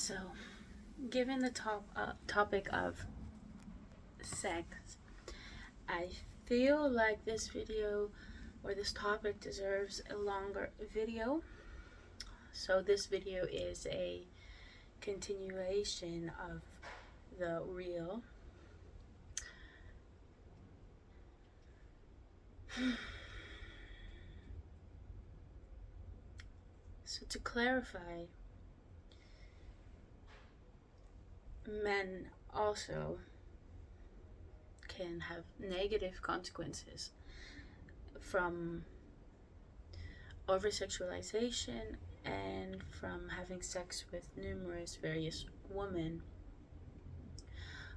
So, given the topic of sex, I feel like this video or this topic deserves a longer video. So this video is a continuation of the reel. So to clarify, men also can have negative consequences from over-sexualization and from having sex with numerous various women.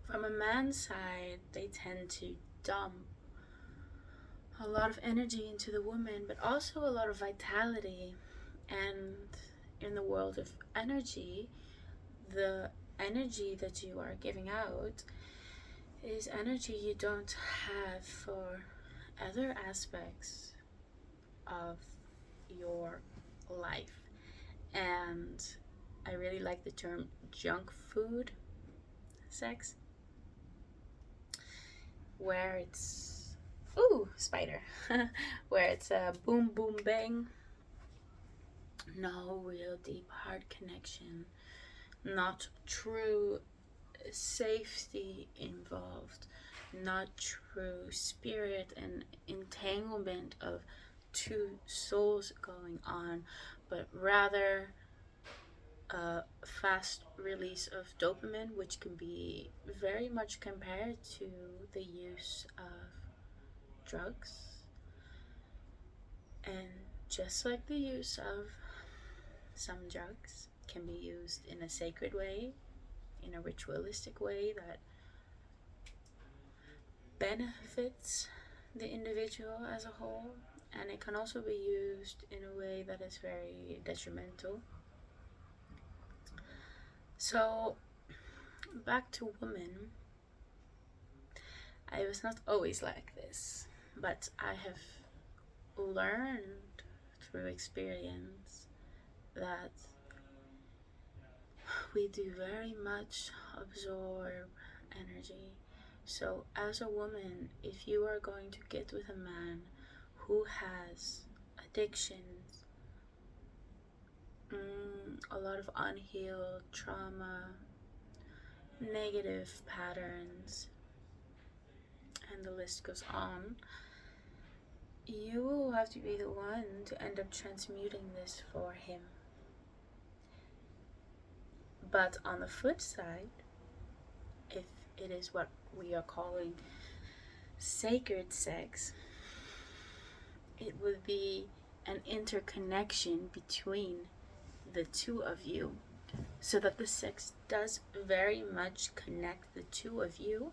From a man's side, they tend to dump a lot of energy into the woman, but also a lot of vitality. And in the world of energy, the energy that you are giving out is energy you don't have for other aspects of your life. And I really like the term junk food sex, where it's spider where it's a boom boom bang, no real deep heart connection, not true safety involved, not true spirit and entanglement of two souls going on, but rather a fast release of dopamine, which can be very much compared to the use of drugs. And just like the use of some drugs can be used in a sacred way, in a ritualistic way that benefits the individual as a whole, and it can also be used in a way that is very detrimental. So, back to women. I was not always like this, but I have learned through experience that we do very much absorb energy. So as a woman, if you are going to get with a man who has addictions, a lot of unhealed trauma, negative patterns, and the list goes on, you will have to be the one to end up transmuting this for him. But on the flip side, if it is what we are calling sacred sex, it would be an interconnection between the two of you, so that the sex does very much connect the two of you,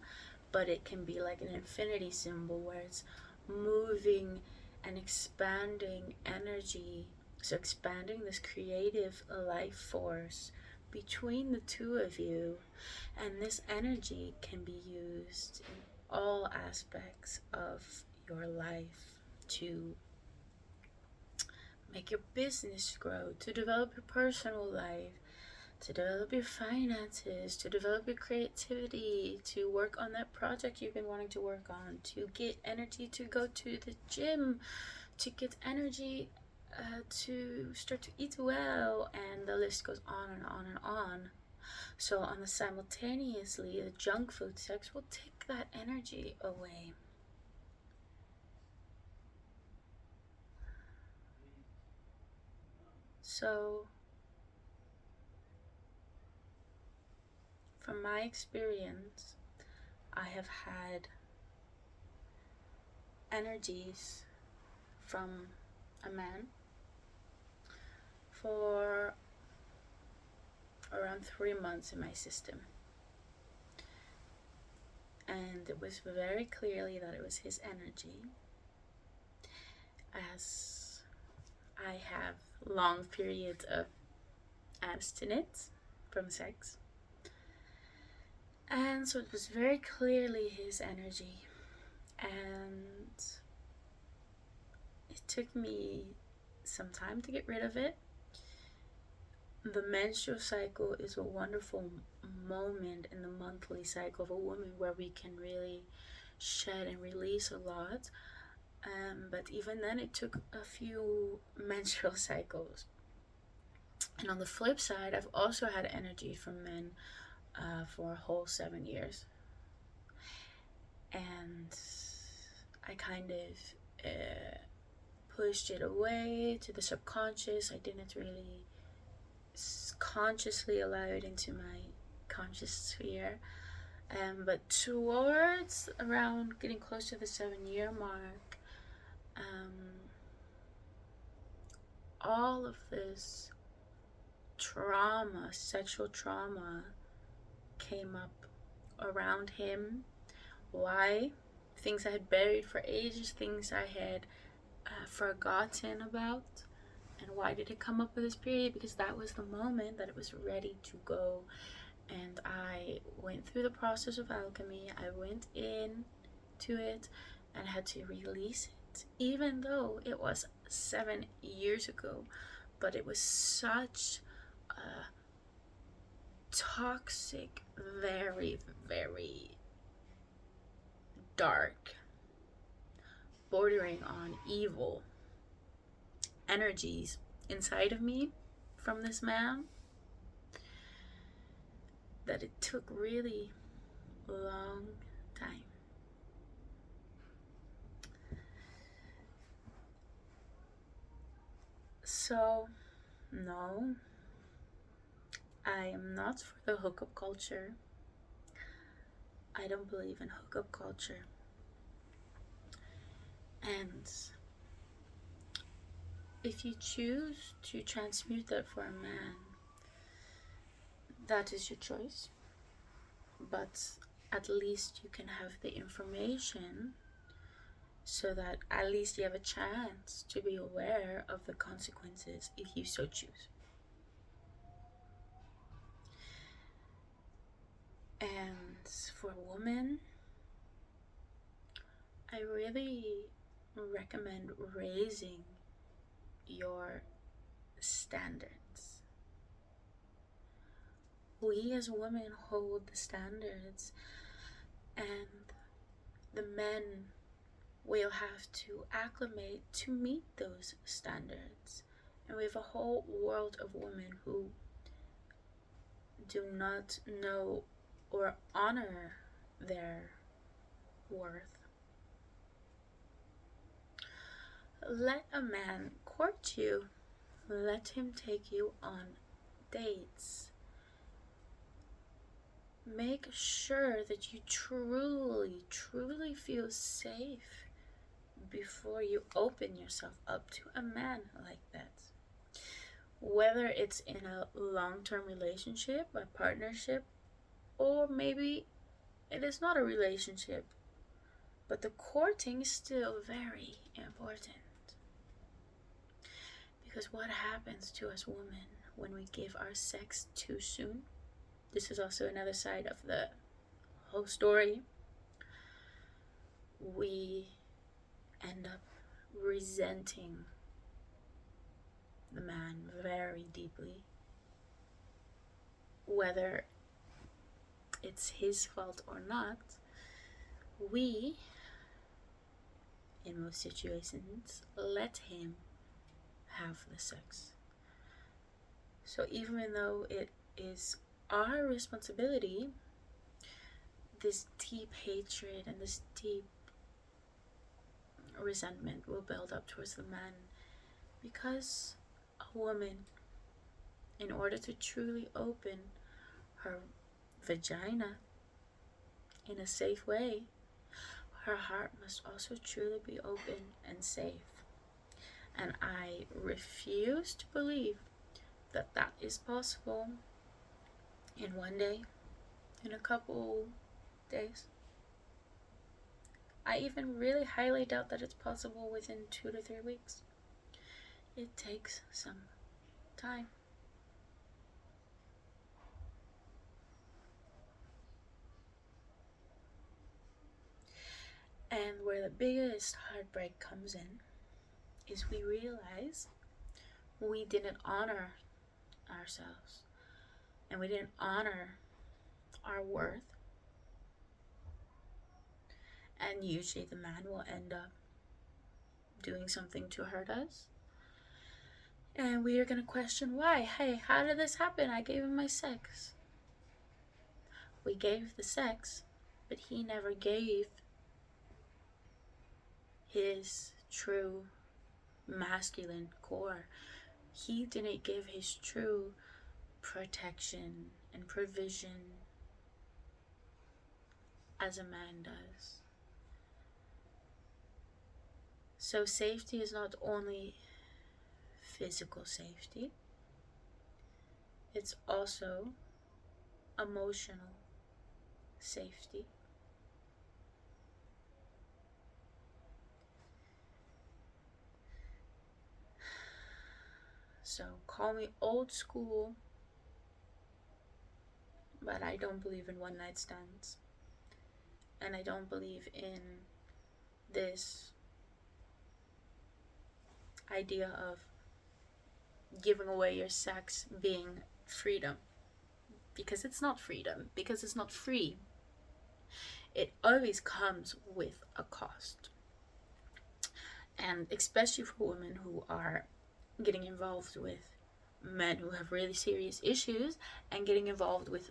but it can be like an infinity symbol where it's moving and expanding energy. So expanding this creative life force between the two of you, and this energy can be used in all aspects of your life to make your business grow, to develop your personal life, to develop your finances, to develop your creativity, to work on that project you've been wanting to work on, to get energy to go to the gym, to get energy to start to eat well, and the list goes on and on and on. So on the simultaneously, the junk food sex will take that energy away. So from my experience, I have had energies from a man for around 3 months in my system, and it was very clearly that it was his energy, as I have long periods of abstinence from sex, and so it was very clearly his energy. And it took me some time to get rid of it, the menstrual cycle is a wonderful moment in the monthly cycle of a woman where we can really shed and release a lot. But even then, it took a few menstrual cycles. And on the flip side, I've also had energy from men for a whole 7 years. And I kind of pushed it away to the subconscious. I didn't really consciously allow it into my conscious sphere. But towards around getting close to the 7 year mark, all of this trauma, sexual trauma, came up around him. Why? Things I had buried for ages, things I had forgotten about. And why did it come up at this period? Because that was the moment that it was ready to go. And I went through the process of alchemy. I went into it and had to release it, even though it was 7 years ago. But it was such a toxic, very, very dark, bordering on evil energies inside of me from this man that it took really a long time. So, no, I am not for the hookup culture. I don't believe in hookup culture. And if you choose to transmute that for a man, that is your choice. But at least you can have the information so that at least you have a chance to be aware of the consequences if you so choose. And for women, I really recommend raising your standards. We as women hold the standards, and the men will have to acclimate to meet those standards. And we have a whole world of women who do not know or honor their worth. Let a man court you. Let him take you on dates. Make sure that you truly, truly feel safe before you open yourself up to a man like that. Whether it's in a long-term relationship, a partnership, or maybe it is not a relationship, but the courting is still very important. Because what happens to us women when we give our sex too soon? This is also another side of the whole story. We end up resenting the man very deeply. Whether it's his fault or not, we, in most situations, let him have the sex. So even though it is our responsibility, this deep hatred and this deep resentment will build up towards the man, because a woman, in order to truly open her vagina in a safe way, her heart must also truly be open and safe. And I refuse to believe that that is possible in one day, in a couple days. I even really highly doubt that it's possible within 2 to 3 weeks. It takes some time. And where the biggest heartbreak comes in is we realize we didn't honor ourselves and we didn't honor our worth, and usually the man will end up doing something to hurt us. And we are going to question why. Hey, how did this happen? I gave him my sex. We gave the sex, but he never gave his true masculine core. He didn't give his true protection and provision as a man does. So safety is not only physical safety, it's also emotional safety. So call me old school, but I don't believe in one night stands. And I don't believe in this idea of giving away your sex being freedom. Because it's not freedom. Because it's not free. It always comes with a cost. And especially for women who are getting involved with men who have really serious issues and getting involved with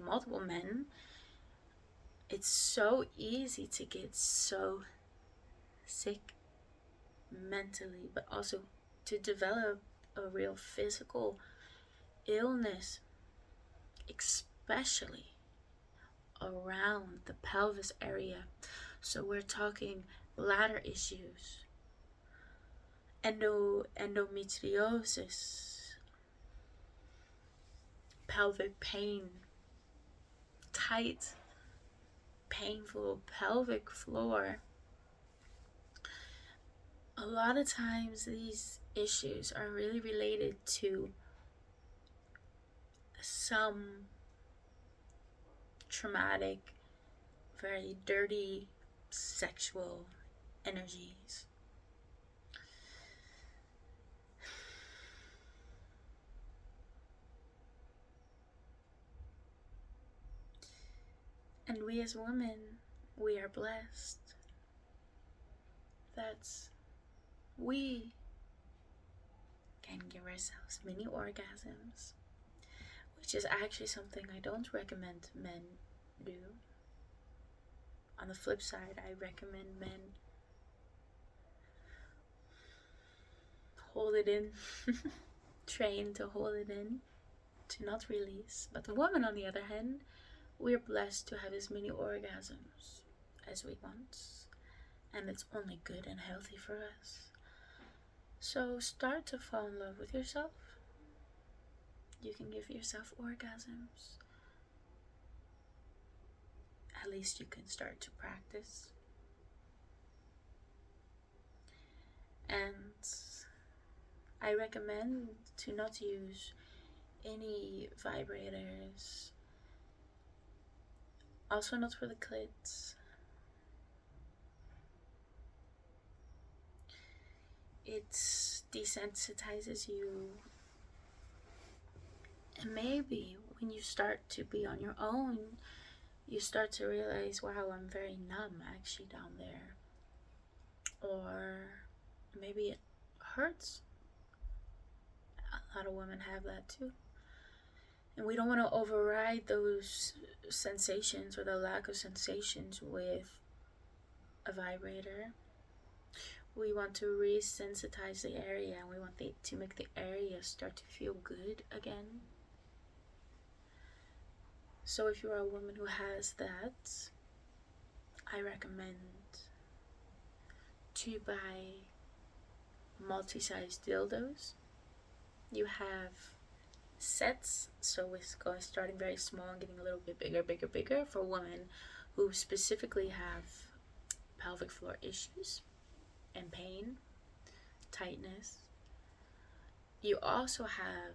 multiple men, it's so easy to get so sick mentally, but also to develop a real physical illness, especially around the pelvis area. So we're talking bladder issues, endometriosis, pelvic pain, tight, painful pelvic floor. A lot of times these issues are really related to some traumatic, very dirty sexual energies. And we as women, we are blessed that we can give ourselves mini orgasms, which is actually something I don't recommend men do. On the flip side, I recommend men hold it in, train to hold it in, to not release. But the woman, on the other hand, we're blessed to have as many orgasms as we want, and it's only good and healthy for us. So start to fall in love with yourself. You can give yourself orgasms. At least you can start to practice. And I recommend to not use any vibrators. Also not for the clit. It desensitizes you. And maybe when you start to be on your own, you start to realize, wow, I'm very numb actually down there. Or maybe it hurts. A lot of women have that too. And we don't want to override those sensations or the lack of sensations with a vibrator. We want to resensitize the area, and we want to make the area start to feel good again. So if you're a woman who has that, I recommend to buy multi-size dildos. You have sets, so it's going starting very small and getting a little bit bigger for women who specifically have pelvic floor issues and pain, tightness. You also have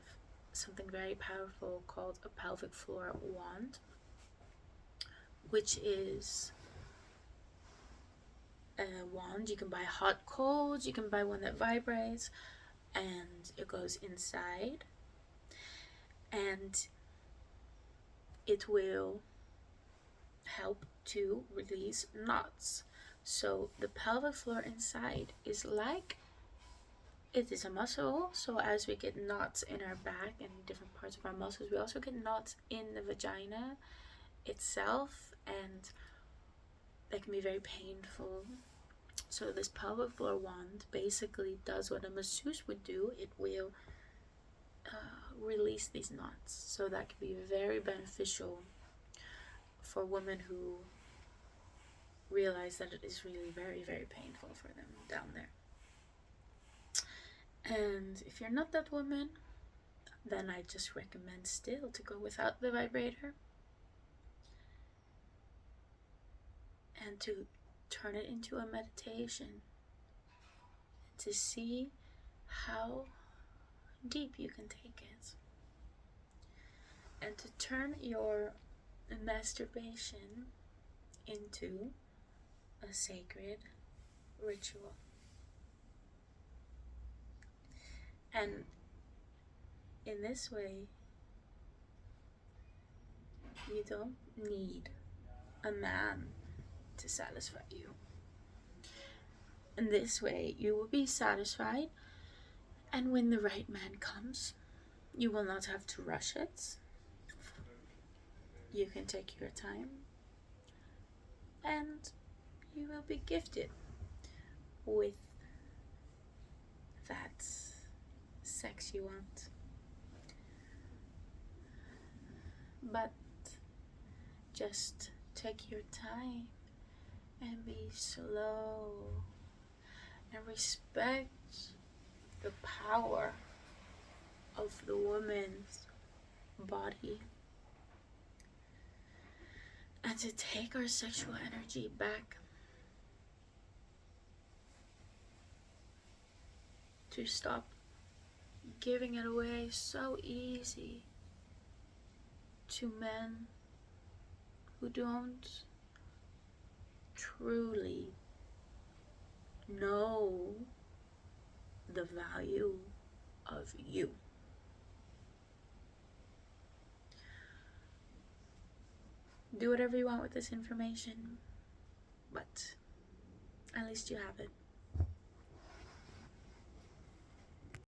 something very powerful called a pelvic floor wand, which is a wand. You can buy hot, cold, you can buy one that vibrates, and it goes inside. and it will help to release knots. So the pelvic floor inside is like, it is a muscle, so as we get knots in our back and different parts of our muscles, we also get knots in the vagina itself, and that can be very painful. So this pelvic floor wand basically does what a masseuse would do. It will release these knots. So that can be very beneficial for women who realize that it is really very, very painful for them down there. And if you're not that woman, then I just recommend still to go without the vibrator and to turn it into a meditation to see how deep you can take it, and to turn your masturbation into a sacred ritual. And in this way, you don't need a man to satisfy you. In this way, you will be satisfied, and when the right man comes, you will not have to rush it. You can take your time, and you will be gifted with that sex you want. But just take your time and be slow and respect the power of the woman's body, and to take our sexual energy back, to stop giving it away so easy to men who don't truly know the value of you. Do whatever you want with this information, but at least you have it.